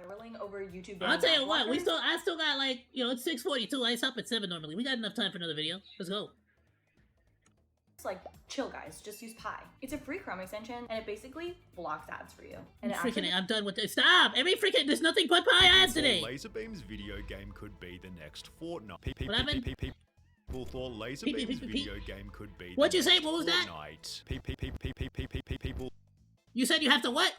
spiraling over YouTube. I'll tell you what, I still got like, you know, it's 6:42. I stop at 7 normally. We got enough time for another video. Let's go. It's like, chill guys, just use Pi. It's a free Chrome extension, and it basically blocks ads for you. And I'm done with this. Stop! There's nothing but Pi ads today! Lazarbeam's video game could be the next Fortnite. What happened? People thought Lazarbeam's video game could be What'd you say? What was that? People. You said you have to what?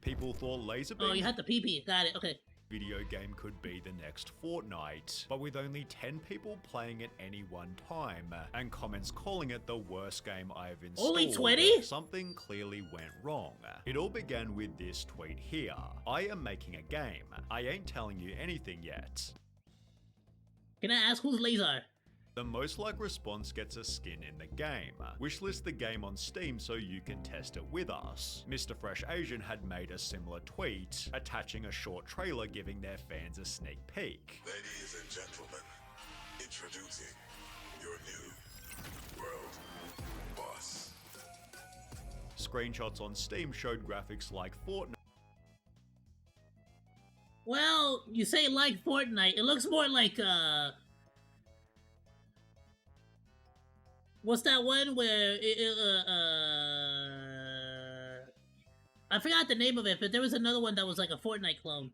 People thought Lazarbeam. Oh, you have to pee. Got it. Okay. Video game could be the next Fortnite, but with only 10 people playing at any one time, and comments calling it the worst game I've installed. Only 20? Something clearly went wrong. It all began with this tweet here. I am making a game. I ain't telling you anything yet. Can I ask who's Lazar? The most liked response gets a skin in the game. Wishlist the game on Steam so you can test it with us. Mr. Fresh Asian had made a similar tweet, attaching a short trailer giving their fans a sneak peek. Ladies and gentlemen, introducing your new world boss. Screenshots on Steam showed graphics like Fortnite. Well, you say like Fortnite, it looks more like, what's that one where I forgot the name of it, but there was another one that was like a Fortnite clone.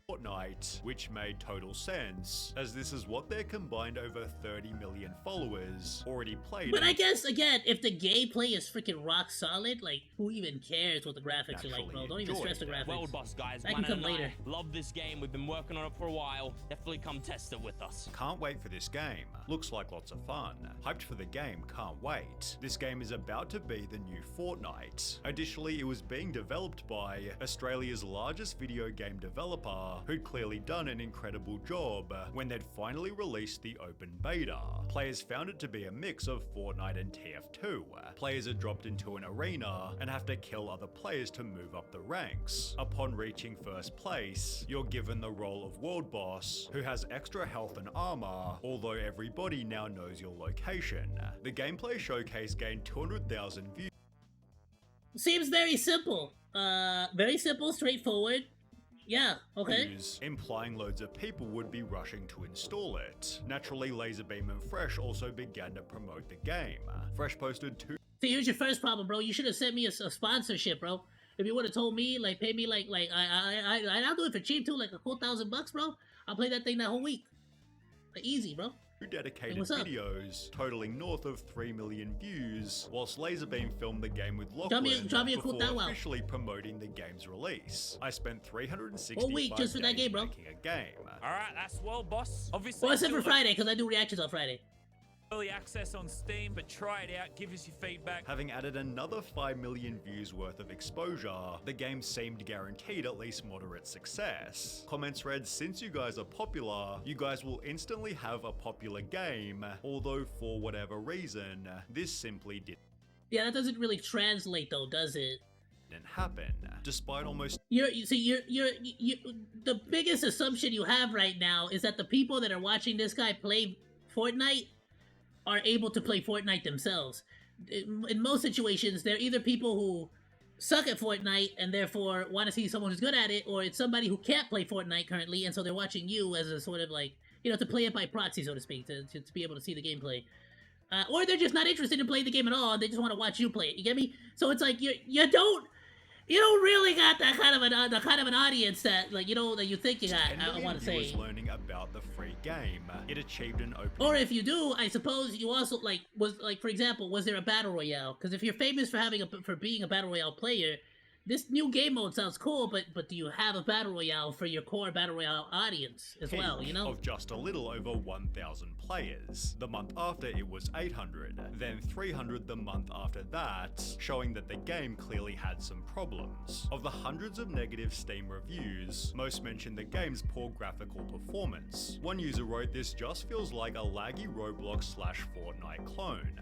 Fortnite, which made total sense, as this is what their combined over 30 million followers already played. But I guess, again, if the gameplay is freaking rock solid, like, who even cares what the graphics are like, bro? Don't even stress the graphics. World boss, guys. That can come later. Love this game. We've been working on it for a while. Definitely come test it with us. Can't wait for this game. Looks like lots of fun. Hyped for the game, can't wait. This game is about to be the new Fortnite. Additionally, it was being developed by Australia's largest video game developer, who'd clearly done an incredible job when they'd finally released the open beta. Players found it to be a mix of Fortnite and TF2. Players are dropped into an arena and have to kill other players to move up the ranks. Upon reaching first place, you're given the role of World Boss, who has extra health and armor, although everybody now knows your location. The gameplay showcase gained 200,000 views. Seems very simple. Very simple, straightforward. Yeah, okay. Implying loads of people would be rushing to install it. Naturally, Lazarbeam and Fresh also began to promote the game. Fresh posted two. See, here's your first problem, bro. You should have sent me a sponsorship, bro. If you would have told me, like, pay me I'll do it for cheap too, like a cool $1,000, bro. I'll play that thing that whole week. Like, easy, bro. Dedicated videos totaling north of 3 million views, whilst Lazarbeam filmed the game with Lachlan before officially promoting the game's release. I spent 365 week just for that game, bro. Making a game. Alright, that's well, boss. Obviously, well, except for Friday, because I do reactions on Friday. Early access on Steam, but try it out, give us your feedback. Having added another 5 million views worth of exposure, the game seemed guaranteed at least moderate success. Comments read, since you guys are popular, you guys will instantly have a popular game, although for whatever reason, this simply didn't. Yeah, that doesn't really translate though, does it? Didn't happen, despite almost. The biggest assumption you have right now is that the people that are watching this guy play Fortnite are able to play Fortnite themselves. In most situations, they're either people who suck at Fortnite and therefore want to see someone who's good at it, or it's somebody who can't play Fortnite currently, and so they're watching you as a sort of like, you know, to play it by proxy, so to speak, to be able to see the gameplay. Or they're just not interested in playing the game at all, and they just want to watch you play it. You get me? So it's like you don't really got that kind of an audience that, like, you know, that you think you got. I want to say. Learning about the free game, it achieved an open. Or if you do, I suppose you also for example, was there a battle royale? Because if you're famous for being a battle royale player, this new game mode sounds cool, but do you have a battle royale for your core battle royale audience as well, you know? Of just a little over 1,000 players. The month after it was 800, then 300 the month after that, showing that the game clearly had some problems. Of the hundreds of negative Steam reviews, most mentioned the game's poor graphical performance. One user wrote, this just feels like a laggy Roblox/Fortnite clone.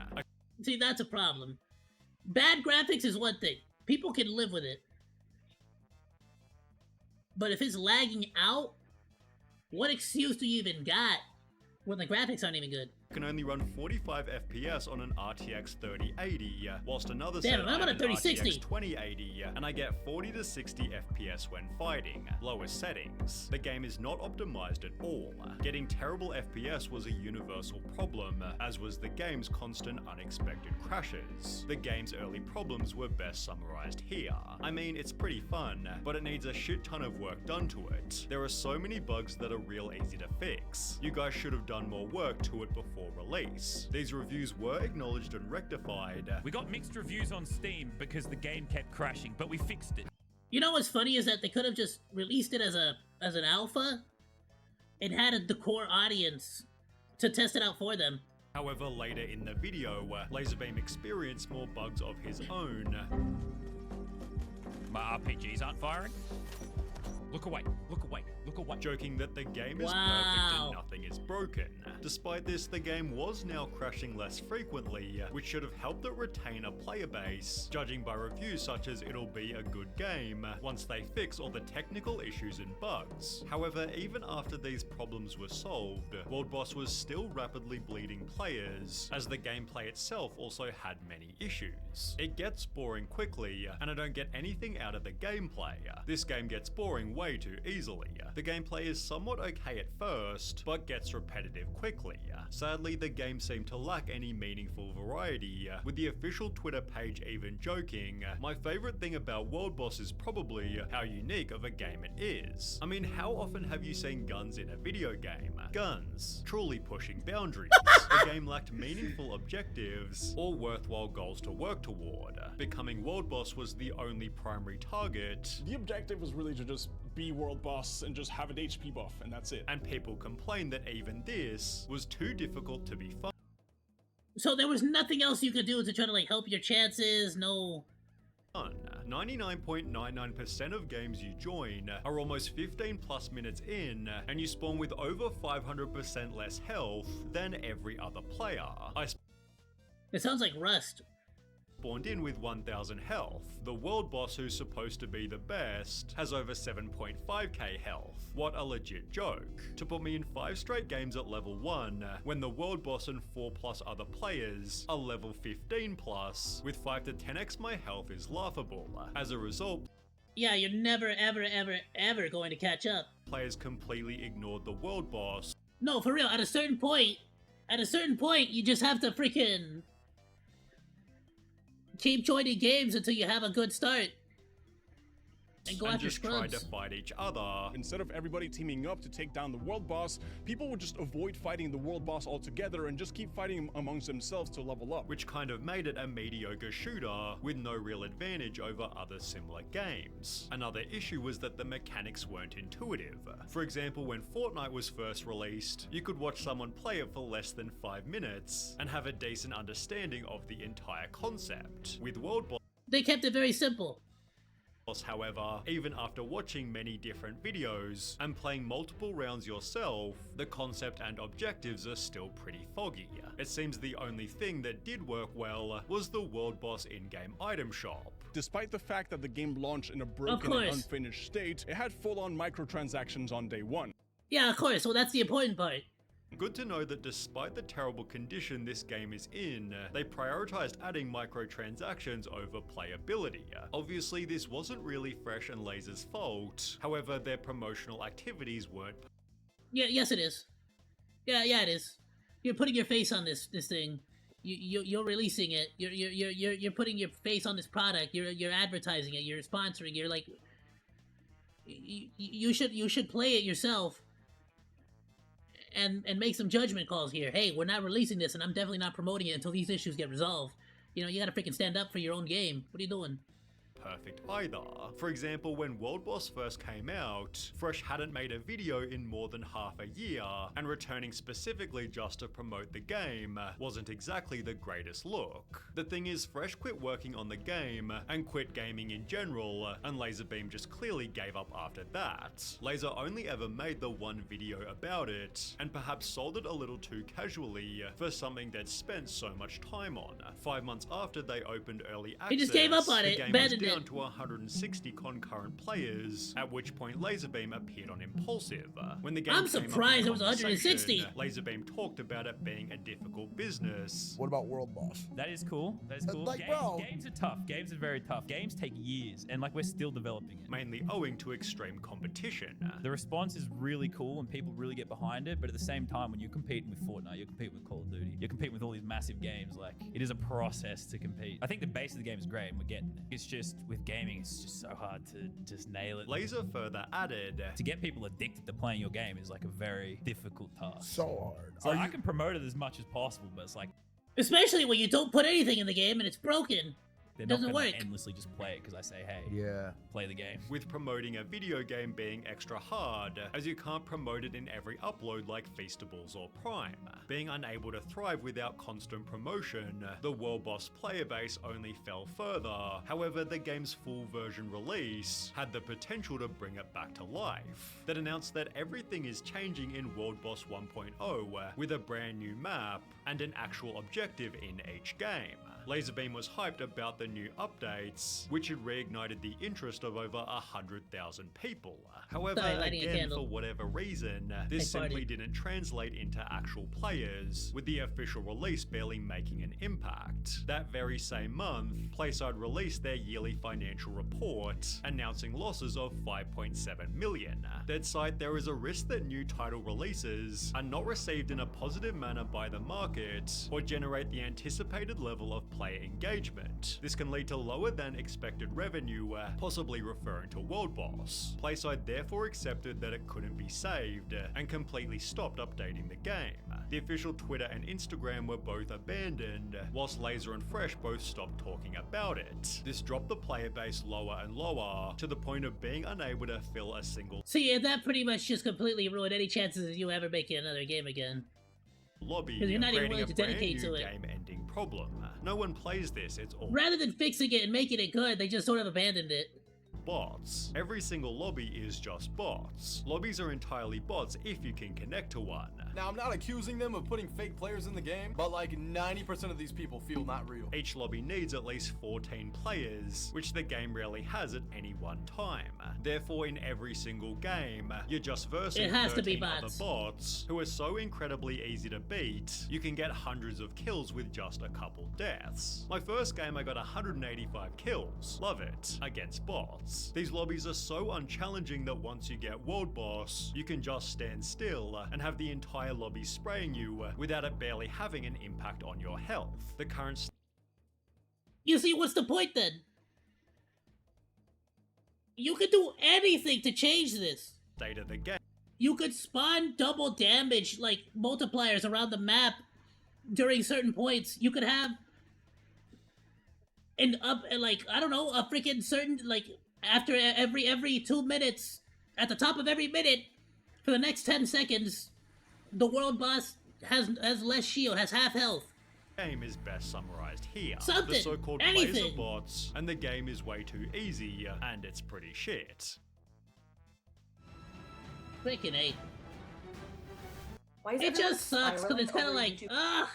See, that's a problem. Bad graphics is one thing. People can live with it. But if it's lagging out, what excuse do you even got when the graphics aren't even good? can only run 45 FPS on an RTX 3080, whilst another Damn, set I'm on a an 3060. RTX 2080, and I get 40 to 60 FPS when fighting, lowest settings. The game is not optimized at all. Getting terrible FPS was a universal problem, as was the game's constant unexpected crashes. The game's early problems were best summarized here. I mean, it's pretty fun, but it needs a shit ton of work done to it. There are so many bugs that are real easy to fix. You guys should have done more work to it before release. These reviews were acknowledged and rectified. We got mixed reviews on Steam because the game kept crashing, but we fixed it. You know what's funny is that they could have just released it as an alpha and had the core audience to test it out for them. However, later in the video, Lazarbeam experienced more bugs of his own. My RPGs aren't firing. Look away, look away, look away. Joking that the game is perfect Wow. and nothing is broken. Despite this, the game was now crashing less frequently, which should have helped it retain a player base, judging by reviews such as it'll be a good game once they fix all the technical issues and bugs. However, even after these problems were solved, World Boss was still rapidly bleeding players, as the gameplay itself also had many issues. It gets boring quickly, and I don't get anything out of the gameplay. This game gets boring way too easily. The gameplay is somewhat okay at first, but gets repetitive quickly. Sadly, the game seemed to lack any meaningful variety, with the official Twitter page even joking, "My favorite thing about World Boss is probably how unique of a game it is." I mean, how often have you seen guns in a video game? Guns, truly pushing boundaries. The game lacked meaningful objectives or worthwhile goals to work toward. Becoming World Boss was the only primary target, The objective was really to just be world boss and just have an HP buff, and that's it. and people complained that even this was too difficult to be fun. So there was nothing else you could do to try to like help your chances. No. 99.99% of games you join are almost 15 plus minutes in, and you spawn with over 500% less health than every other player. I It sounds like Rust. spawned in with 1000 health. The world boss, who's supposed to be the best, has over 7.5k health. What a legit joke. To put me in 5 straight games at level 1, when the world boss and 4 plus other players are level 15 plus, with 5 to 10x my health is laughable. As a result, Yeah, you're never, ever, ever, ever going to catch up. players completely ignored the world boss, No, for real. At a certain point, you just have to freaking keep joining games until you have a good start. And go and after just tried scrubs. to fight each other. Instead of everybody teaming up to take down the world boss, people would just avoid fighting the world boss altogether and just keep fighting amongst themselves to level up. Which kind of made it a mediocre shooter with no real advantage over other similar games. Another issue was that the mechanics weren't intuitive. For example, when Fortnite was first released, you could watch someone play it for less than 5 minutes and have a decent understanding of the entire concept. With World They kept it very simple. Boss, however, even after watching many different videos and playing multiple rounds yourself, the concept and objectives are still pretty foggy. It seems the only thing that did work well was the world boss in-game item shop. Despite the fact that the game launched in a broken and unfinished state, it had full-on microtransactions on day one. Yeah, of course. Well, that's the important part. Good to know that despite the terrible condition this game is in, they prioritized adding microtransactions over playability. Obviously, this wasn't really Fresh and Laser's fault, however, their promotional activities weren't. Yeah, yes, it is. Yeah, it is. You're putting your face on this thing. You're releasing it. You're putting your face on this product. You're advertising it. You're sponsoring. You're like, you should play it yourself. And make some judgment calls here. Hey, we're not releasing this, and I'm definitely not promoting it until these issues get resolved. You know, you gotta freaking stand up for your own game. What are you doing? Perfect either. For example, when World Boss first came out, Fresh hadn't made a video in more than half a year, and returning specifically just to promote the game wasn't exactly the greatest look. The thing is, Fresh quit working on the game and quit gaming in general, and Lazarbeam just clearly gave up after that. Laser only ever made the one video about it, and perhaps sold it a little too casually for something they'd spent so much time on. 5 months after they opened early access, He just gave up on the it, game abandoned was shit. down to 160 concurrent players, at which point Lazarbeam appeared on Impulsive. When the game I'm came up in surprised it was conversation, 160. Lazarbeam talked about it being a difficult business. What about World Boss? That is cool. That is cool. Like, bro. Games are tough. Games are very tough. Games take years, and like we're still developing it. Mainly owing to extreme competition. The response is really cool and people really get behind it, but at the same time, when you're competing with Fortnite, you're competing with Call of Duty, you're competing with all these massive games, like, it is a process to compete. I think the base of the game is great and we're getting it. It's just, with gaming, it's just so hard to just nail it. Laser further added, To get people addicted to playing your game is like a very difficult task. So hard. So I can promote it as much as possible, but it's like, Especially when you don't put anything in the game and it's broken. they're Doesn't not gonna work. endlessly just play it because I say, hey, Yeah. play the game. with promoting a video game being extra hard, as you can't promote it in every upload like Feastables or Prime. Being unable to thrive without constant promotion, the World Boss player base only fell further. However, the game's full version release had the potential to bring it back to life. That announced that everything is changing in World Boss 1.0 with a brand new map and an actual objective in each game. Lazarbeam was hyped about the new updates, which had reignited the interest of over 100,000 people. However, Sorry, lighting a again, candle. for whatever reason, this I farted. simply didn't translate into actual players, with the official release barely making an impact. That very same month, PlaySide released their yearly financial report, announcing losses of 5.7 million. They'd cite there is a risk that new title releases are not received in a positive manner by the market, or generate the anticipated level of player engagement. This can lead to lower than expected revenue, possibly referring to World Boss. PlaySide therefore accepted that it couldn't be saved, and completely stopped updating the game. The official Twitter and Instagram were both abandoned, whilst Laser and Fresh both stopped talking about it. This dropped the player base lower and lower, to the point of being unable to fill a single See, and that pretty much just completely ruined any chances of you ever making another game again. lobby, 'Cause you're not even creating willing a to brand dedicate new to it. game-ending problem. No one plays this, it's all Rather than fixing it and making it good, they just sort of abandoned it. bots. Every single lobby is just bots. Lobbies are entirely bots if you can connect to one. Now, I'm not accusing them of putting fake players in the game, but like 90% of these people feel not real. Each lobby needs at least 14 players, which the game rarely has at any one time. Therefore, in every single game, you're just versing It has to be 13 other bots. bots who are so incredibly easy to beat, you can get hundreds of kills with just a couple deaths. My first game I got 185 kills. Love it. Against bots. These lobbies are so unchallenging that once you get World Boss, you can just stand still and have the entire lobby spraying you without it barely having an impact on your health. The current You see, what's the point then? You could do anything to change this. state of the game You could spawn double damage, like, multipliers around the map during certain points. You could have I don't know, a freaking certain, like, after every 2 minutes, at the top of every minute, for the next 10 seconds, the world boss has less shield, has half health. game is best summarized here. Something, The so-called anything. players are bots, and the game is way too easy, and it's pretty shit. Freaking A. Why is It everyone just sucks because it's kind of spiraling like, over YouTube?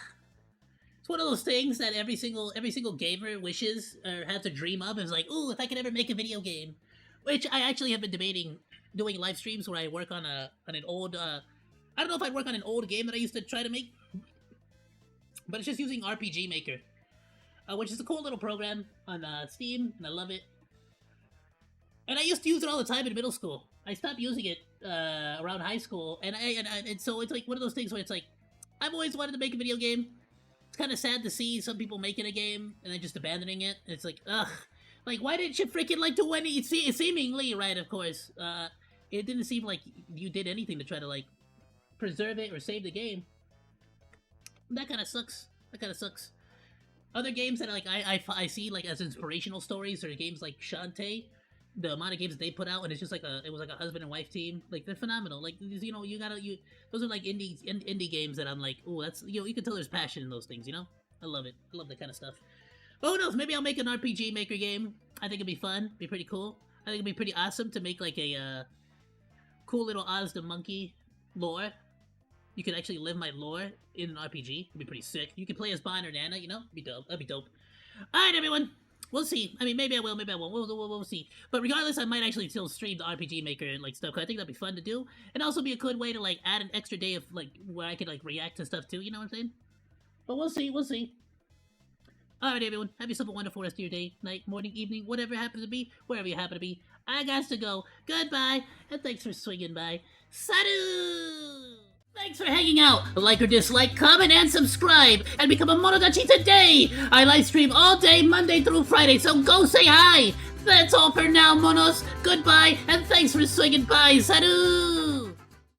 it's one of those things that every single gamer wishes or has a dream of. It's like, ooh, if I could ever make a video game, which I actually have been debating doing live streams where I work on an old, I don't know if I'd work on an old game that I used to try to make, but it's just using RPG Maker, which is a cool little program on Steam, and I love it. And I used to use it all the time in middle school. I stopped using it around high school, and so it's like one of those things where it's like, I've always wanted to make a video game. It's kind of sad to see some people making a game and then just abandoning it. It's like, ugh, like why didn't you freaking like do any? Seemingly, right? Of course, it didn't seem like you did anything to try to like preserve it or save the game. That kind of sucks. That kind of sucks. Other games that like I see like as inspirational stories are games like Shantae. The amount of games that they put out, and it's just like it was like a husband and wife team. Like they're phenomenal. Like you know, those are like indie games that I'm like, oh, that's you can tell there's passion in those things. You know, I love it. I love that kind of stuff. But who knows? Maybe I'll make an RPG Maker game. I think it'd be fun. Be pretty cool. I think it'd be pretty awesome to make like a cool little OzDaMonke lore. You could actually live my lore in an RPG. It'd be pretty sick. You could play as Bannana, you know? It'd be dope. That'd be dope. Alright, everyone. We'll see. I mean, maybe I will, maybe I won't. We'll see. But regardless, I might actually still stream the RPG Maker and like stuff. Cause I think that'd be fun to do, and also be a good way to like add an extra day of like where I could like react to stuff too. You know what I'm saying? But we'll see. We'll see. All right, everyone. Have yourself a wonderful rest of your day, night, morning, evening, whatever it happens to be, wherever you happen to be. I got to go. Goodbye, and thanks for swinging by. Salut! Thanks for hanging out. Like or dislike, comment, and subscribe, and become a Monodachi today. I live stream all day, Monday through Friday, so go say hi. That's all for now, Monos. Goodbye, and thanks for swinging by. Salut!